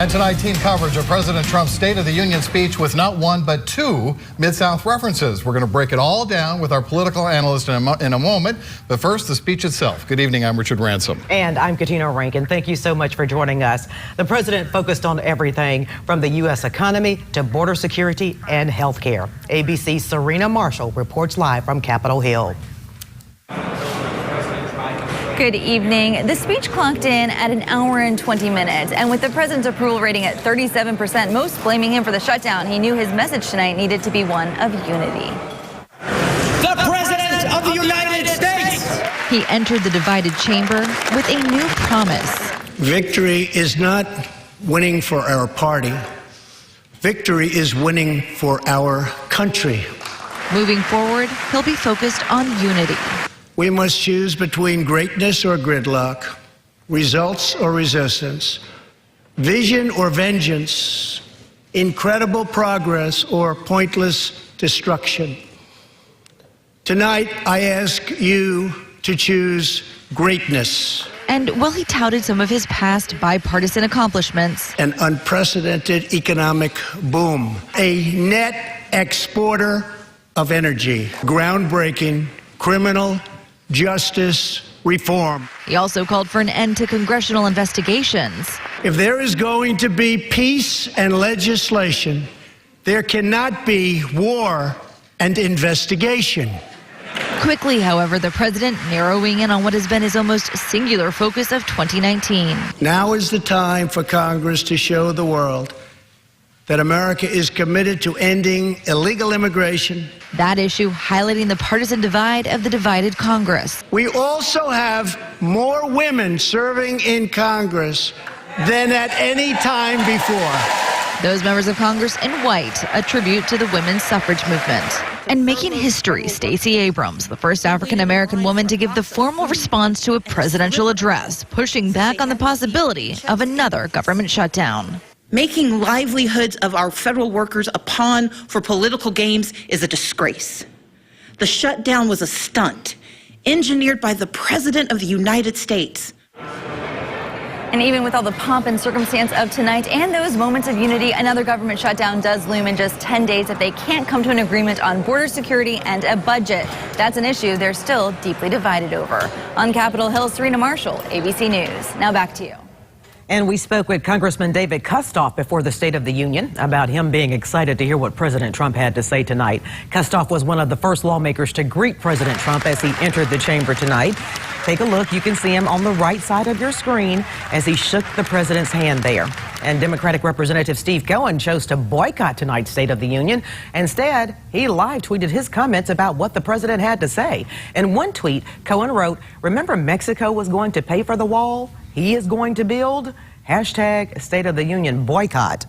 And tonight, team coverage of President Trump's State of the Union speech with not one but two Mid-South references. We're going to break it all down with our political analyst in a moment. But first, the speech itself. Good evening, I'm Richard Ransom. And I'm Katina Rankin. Thank you so much for joining us. The president focused on everything from the U.S. economy to border security and health care. ABC's Serena Marshall reports live from Capitol Hill. Good evening. The speech clocked in at an hour and 20 minutes. And with the president's approval rating at 37%, most blaming him for the shutdown, he knew his message tonight needed to be one of unity. The President of the United States! He entered the divided chamber with a new promise. Victory is not winning for our party. Victory is winning for our country. Moving forward, he'll be focused on unity. We must choose between greatness or gridlock, results or resistance, vision or vengeance, incredible progress or pointless destruction. Tonight, I ask you to choose greatness. And while he touted some of his past bipartisan accomplishments, An unprecedented economic boom, a net exporter of energy, groundbreaking criminal justice reform. he also called for an end to congressional investigations. If there is going to be peace and legislation, there cannot be war and investigation. Quickly, however, the president narrowing in on what has been his almost singular focus of 2019. Now is the time for Congress to show the world that America is committed to ending illegal immigration. That issue highlighting the partisan divide of the divided Congress. We also have more women serving in Congress than at any time before. Those members of Congress in white, a tribute to the women's suffrage movement. And making history, Stacey Abrams, the first African-American woman to give the formal response to a presidential address, pushing back on the possibility of another government shutdown. Making livelihoods of our federal workers a pawn for political games is a disgrace. The shutdown was a stunt engineered by the President of the United States. And even with all the pomp and circumstance of tonight and those moments of unity, another government shutdown does loom in just 10 days if they can't come to an agreement on border security and a budget. That's an issue they're still deeply divided over. On Capitol Hill, Serena Marshall, ABC News. Now back to you. And we spoke with Congressman David Kustoff before the State of the Union about him being excited to hear what President Trump had to say tonight. Kustoff was one of the first lawmakers to greet President Trump as he entered the chamber tonight. Take a look. You can see him on the right side of your screen as he shook the president's hand there. And Democratic Representative Steve Cohen chose to boycott tonight's State of the Union. Instead, he live tweeted his comments about what the president had to say. In one tweet, Cohen wrote, "Remember Mexico was going to pay for the wall he is going to build? Hashtag State of the Union boycott."